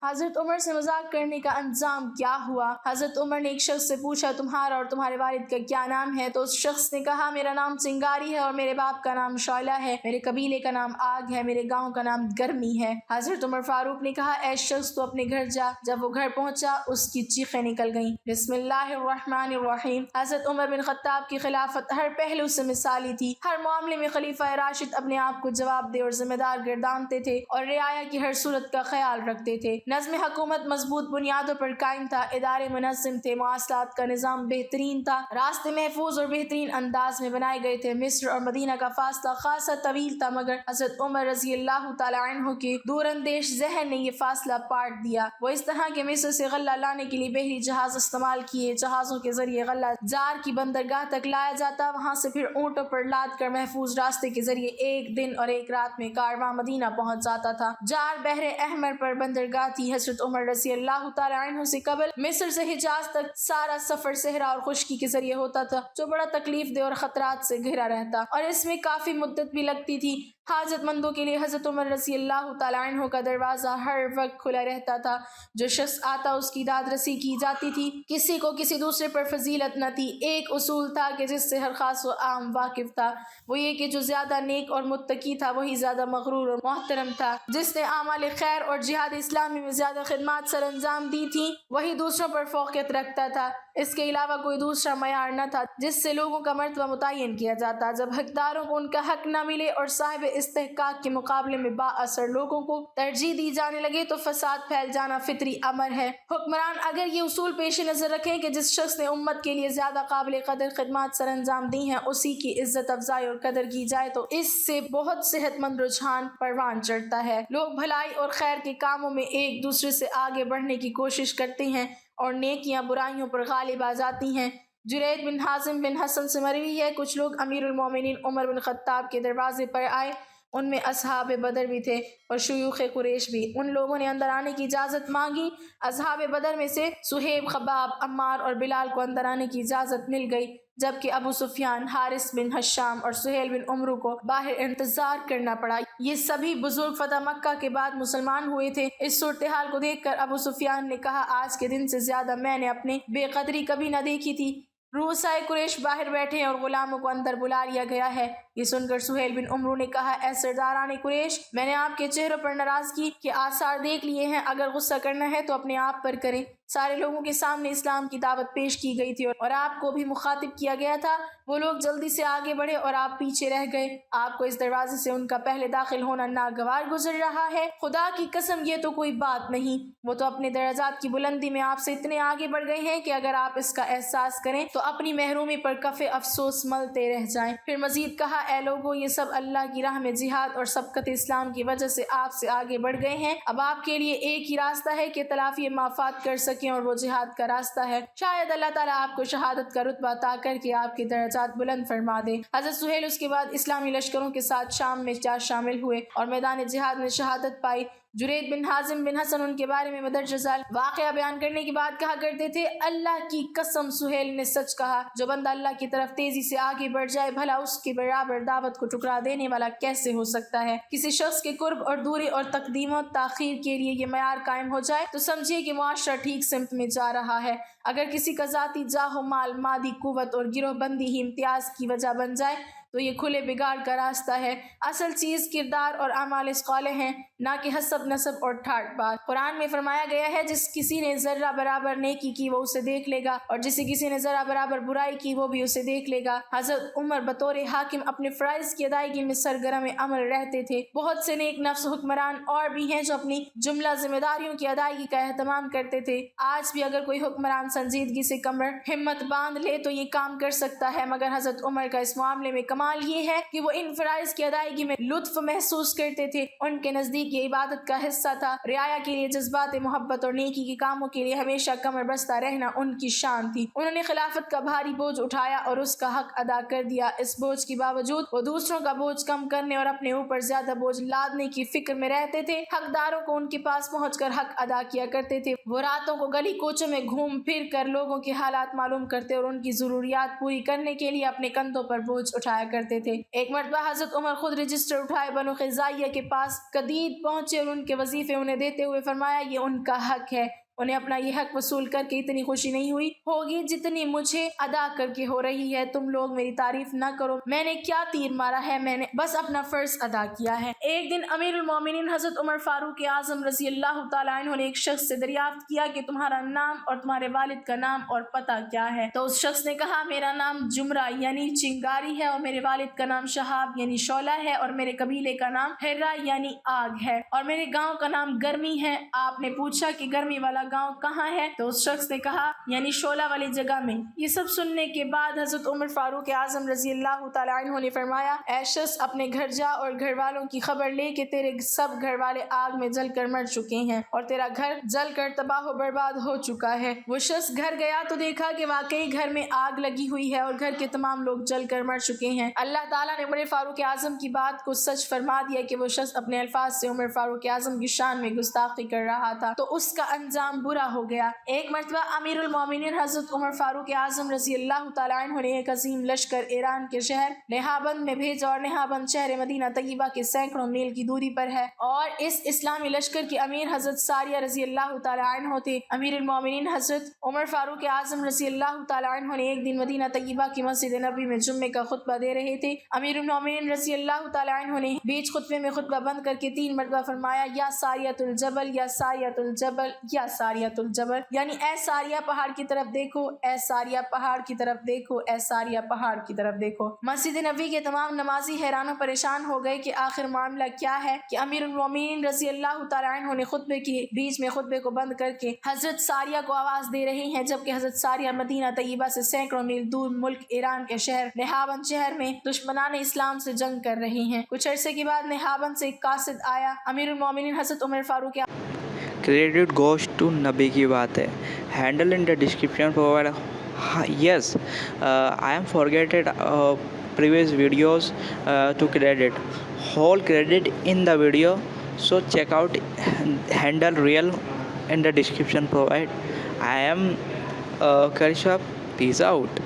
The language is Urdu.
حضرت عمر سے مذاق کرنے کا انجام کیا ہوا؟ حضرت عمر نے ایک شخص سے پوچھا تمہارا اور تمہارے والد کا کیا نام ہے؟ تو اس شخص نے کہا میرا نام چنگاری ہے اور میرے باپ کا نام شعلہ ہے، میرے قبیلے کا نام آگ ہے، میرے گاؤں کا نام گرمی ہے۔ حضرت عمر فاروق نے کہا اے شخص تو اپنے گھر جا۔ جب وہ گھر پہنچا اس کی چیخیں نکل گئیں۔ بسم اللہ الرحمن الرحیم۔ حضرت عمر بن خطاب کی خلافت ہر پہلو سے مثالی تھی۔ ہر معاملے میں خلیفہ راشد اپنے آپ کو جواب دہ اور ذمہ دار گردانتے تھے اور رعایا کی ہر صورت کا خیال رکھتے تھے۔ نظم حکومت مضبوط بنیادوں پر قائم تھا، ادارے منظم تھے، مواصلات کا نظام بہترین تھا، راستے محفوظ اور بہترین انداز میں بنائے گئے تھے۔ مصر اور مدینہ کا فاصلہ خاصا طویل تھا مگر حضرت عمر رضی اللہ تعالی عنہ کے دور اندیش ذہن نے یہ فاصلہ پاٹ دیا۔ وہ اس طرح کہ مصر سے غلہ لانے کے لیے بحری جہاز استعمال کیے، جہازوں کے ذریعے غلہ جار کی بندرگاہ تک لایا جاتا، وہاں سے پھر اونٹوں پر لاد کر محفوظ راستے کے ذریعے ایک دن اور ایک رات میں کارواں مدینہ پہنچ جاتا تھا۔ جار بحر احمر پر بندرگاہ تھی۔ حضرت عمر رضی اللہ تعالی عنہ سے قبل مصر سے حجاز تک سارا سفر صحرا اور خشکی کے ذریعے ہوتا تھا، جو بڑا تکلیف دہ اور خطرات سے گھرا رہتا اور اس میں کافی مدت بھی لگتی تھی۔ حاجت مندوں کے لیے حضرت عمر رضی اللہ تعالی عنہ کا دروازہ ہر وقت کھلا رہتا تھا۔ جو شخص آتا اس کی داد رسی کی جاتی تھی، کسی کو کسی دوسرے پر فضیلت نہ تھی۔ ایک اصول تھا کہ جس سے ہر خاص و عام واقف تھا، وہ یہ کہ جو زیادہ نیک اور متقی تھا وہی زیادہ مغرور اور محترم تھا۔ جس نے اعمال خیر اور جہاد اسلامی میں زیادہ خدمات سر انجام دی تھی وہی دوسروں پر فوقیت رکھتا تھا۔ اس کے علاوہ کوئی دوسرا معیار نہ تھا جس سے لوگوں کا مرتبہ متعین کیا جاتا۔ جب حقداروں کو ان کا حق نہ ملے اور صاحب استحقاق کے مقابلے میں با اثر لوگوں کو ترجیح دی جانے لگے تو فساد پھیل جانا فطری امر ہے۔ حکمران اگر یہ اصول پیش نظر رکھیں کہ جس شخص نے امت کے لیے زیادہ قابل قدر خدمات سر انجام دی ہیں اسی کی عزت افزائی اور قدر کی جائے تو اس سے بہت صحت مند رجحان پروان چڑھتا ہے۔ لوگ بھلائی اور خیر کے کاموں میں ایک دوسرے سے آگے بڑھنے کی کوشش کرتے ہیں اور نیکیاں برائیوں پر غالب آ جاتی ہیں۔ جرید بن حازم بن حسن سے مروی ہے کچھ لوگ امیر المومنین عمر بن خطاب کے دروازے پر آئے، ان میں اصحاب بدر بھی تھے اور شیوخ قریش بھی۔ ان لوگوں نے اندر آنے کی اجازت مانگی۔ اصحاب بدر میں سے سہیب، خباب، عمار اور بلال کو اندر آنے کی اجازت مل گئی، جبکہ ابو سفیان، حارث بن حشام اور سہیل بن عمرو کو باہر انتظار کرنا پڑا۔ یہ سبھی بزرگ فتح مکہ کے بعد مسلمان ہوئے تھے۔ اس صورتحال کو دیکھ کر ابو سفیان نے کہا آج کے دن سے زیادہ میں نے اپنے بے قدری کبھی نہ دیکھی تھی۔ رؤسائے قریش باہر بیٹھے ہیں اور غلاموں کو اندر بلا لیا گیا ہے۔ یہ سن کر سہیل بن عمرو نے کہا اے سرداران قریش، میں نے آپ کے چہروں پر ناراضگی کے آثار دیکھ لیے ہیں، اگر غصہ کرنا ہے تو اپنے آپ پر کریں۔ سارے لوگوں کے سامنے اسلام کی دعوت پیش کی گئی تھی اور آپ کو بھی مخاطب کیا گیا تھا۔ وہ لوگ جلدی سے آگے بڑھے اور آپ پیچھے رہ گئے۔ آپ کو اس دروازے سے ان کا پہلے داخل ہونا ناگوار گزر رہا ہے۔ خدا کی قسم یہ تو کوئی بات نہیں، وہ تو اپنے درجات کی بلندی میں آپ سے اتنے آگے بڑھ گئے ہیں کہ اگر آپ اس کا احساس کریں تو اپنی محرومی پر کف افسوس ملتے رہ جائیں۔ پھر مزید کہا اے لوگوں، یہ سب اللہ کی راہ میں جہاد اور سبقت اسلام کی وجہ سے آپ سے آگے بڑھ گئے ہیں۔ اب آپ کے لیے ایک ہی راستہ ہے کہ تلافی مافات کر سکیں اور وہ جہاد کا راستہ ہے۔ شاید اللہ تعالیٰ آپ کو شہادت کا رتبہ عطا کر کے آپ کے درجات بلند فرما دے۔ حضرت سہیل اس کے بعد اسلامی لشکروں کے ساتھ شام میں جا شامل ہوئے اور میدان جہاد میں شہادت پائی۔ جرید بن حازم بن حسن ان کے بارے میں مدرجہ ذیل واقعہ بیان کرنے کے بعد کہا کرتے تھے اللہ کی قسم سہیل نے سچ کہا، جو بندہ اللہ کی طرف تیزی سے آگے بڑھ جائے بھلا اس کے برابر دعوت کو ٹھکرا دینے والا کیسے ہو سکتا ہے۔ کسی شخص کے قرب اور دوری اور تقدیم و تاخیر کے لیے یہ معیار قائم ہو جائے تو سمجھیے کہ معاشرہ ٹھیک سمت میں جا رہا ہے۔ اگر کسی کا ذاتی جاہ و مال، مادی قوت اور گروہ بندی ہی امتیاز کی وجہ بن جائے تو یہ کھلے بگاڑ کا راستہ ہے۔ اصل چیز کردار اور اعمال صالح ہیں، نہ کہ حسب نسب اور ٹھاٹ بات۔ قرآن میں فرمایا گیا ہے جس کسی نے ذرہ برابر نیکی کی وہ اسے دیکھ لے گا اور جسے کسی نے ذرہ برابر برائی کی وہ بھی اسے دیکھ لے گا۔ حضرت عمر بطور حاکم اپنے فرائض کی ادائیگی میں سرگرم عمل رہتے تھے۔ بہت سے نیک نفس حکمران اور بھی ہیں جو اپنی جملہ ذمہ داریوں کی ادائیگی کا اہتمام کرتے تھے۔ آج بھی اگر کوئی حکمران سنجیدگی سے کمر ہمت باندھ لے تو یہ کام کر سکتا ہے، مگر حضرت عمر کا اس معاملے میں کمال یہ ہے کہ وہ ان فرائض کی ادائیگی میں لطف محسوس کرتے تھے۔ ان کے نزدیک یہ عبادت کا حصہ تھا۔ رعایا کے لیے جذبات محبت اور نیکی کے کاموں کے لیے ہمیشہ کمر بستہ رہنا ان کی شان تھی۔ انہوں نے خلافت کا بھاری بوجھ اٹھایا اور اس کا حق ادا کر دیا۔ اس بوجھ کے باوجود وہ دوسروں کا بوجھ کم کرنے اور اپنے اوپر زیادہ بوجھ لادنے کی فکر میں رہتے تھے۔ حقداروں کو ان کے پاس پہنچ کر حق ادا کیا کرتے تھے۔ وہ راتوں کو گلی کوچوں میں گھوم پھر کر لوگوں کے حالات معلوم کرتے اور ان کی ضروریات پوری کرنے کے لیے اپنے کندھوں پر بوجھ اٹھایا کرتے تھے۔ ایک مرتبہ حضرت عمر خود رجسٹر اٹھائے بنو خزاعیہ کے پاس قدید پہنچے اور ان کے وظیفے انہیں دیتے ہوئے فرمایا یہ ان کا حق ہے۔ انہیں اپنا یہ حق وصول کر کے اتنی خوشی نہیں ہوئی ہوگی جتنی مجھے ادا کر کے ہو رہی ہے۔ تم لوگ میری تعریف نہ کرو، میں نے کیا تیر مارا ہے، میں نے بس اپنا فرض ادا کیا ہے۔ ایک دن امیر المومنین حضرت عمر فاروق اعظم رضی اللہ تعالیٰ عنہ نے ایک شخص سے دریافت کیا کہ تمہارا نام اور تمہارے والد کا نام اور پتہ کیا ہے؟ تو اس شخص نے کہا میرا نام جمرہ یعنی چنگاری ہے، اور میرے والد کا نام شہاب یعنی شعلہ ہے، اور میرے قبیلے کا نام ہرہ یعنی آگ ہے، اور میرے گاؤں کا نام گرمی ہے۔ آپ نے پوچھا کہ گرمی والا گاؤں کہاں ہے؟ تو اس شخص نے کہا یعنی شعلہ والی جگہ میں۔ یہ سب سننے کے بعد حضرت عمر فاروق اعظم رضی اللہ تعالیٰ عنہ نے فرمایا اے شخص اپنے گھر جا اور گھر والوں کی خبر لے کہ تیرے سب گھر والے آگ میں جل کر مر چکے ہیں اور تیرا گھر جل کر تباہ و برباد ہو چکا ہے۔ وہ شخص گھر گیا تو دیکھا کہ واقعی گھر میں آگ لگی ہوئی ہے اور گھر کے تمام لوگ جل کر مر چکے ہیں۔ اللہ تعالیٰ نے عمر فاروق اعظم کی بات کو سچ فرما دیا کہ وہ شخص اپنے الفاظ سے عمر فاروق اعظم کی شان میں گستاخی کر رہا تھا تو اس کا انجام برا ہو گیا۔ ایک مرتبہ امیر المومنین حضرت عمر فاروق اعظم رضی اللہ تعالیٰ عنہ نے ایک عظیم لشکر ایران کے شہر نہابند میں بھیجا، اور نہابند شہر مدینہ طیبہ کے سینکڑوں میل کی دوری پر ہے، اور اس اسلامی لشکر کے امیر حضرت ساریہ رضی اللہ تعالیٰ عنہ تھے۔ امیر المومنین حضرت عمر فاروق اعظم رضی اللہ تعالیٰ عنہ نے ایک دن مدینہ طیبہ کی مسجد نبوی میں جمعے کا خطبہ دے رہے تھے۔ امیر المومنین رضی اللہ تعالیٰ عنہ نے بیچ خطبے میں خطبہ بند کر کے 3 مرتبہ فرمایا یا ساریۃ الجبل یا ساریۃ الجبل یا ساریۃ الجبل، یعنی اے ساریہ پہاڑ کی طرف دیکھو، اے ساریہ پہاڑ کی طرف دیکھو، اے ساریہ پہاڑ کی طرف دیکھو۔ مسجد نبوی کے تمام نمازی حیران و پریشان ہو گئے کہ آخر معاملہ کیا ہے کہ امیر المومنین رضی اللہ تعالیٰ عنہ نے خطبے کے بیچ میں خطبے کو بند کر کے حضرت ساریہ کو آواز دے رہے ہیں، جبکہ حضرت ساریہ مدینہ طیبہ سے سینکڑوں میل دور ملک ایران کے شہر نہابند شہر میں دشمنان اسلام سے جنگ کر رہے ہیں۔ کچھ عرصے کے بعد نہابند سے ایک قاصد آیا۔ امیر المومنین حضرت عمر فاروق Credit goes to نبی کی بات ہے. Handle in the description provide. Yes, I am forgetted previous videos to credit. Whole credit in the video. So check out handle real in the description provide. I am Karishab. Peace out.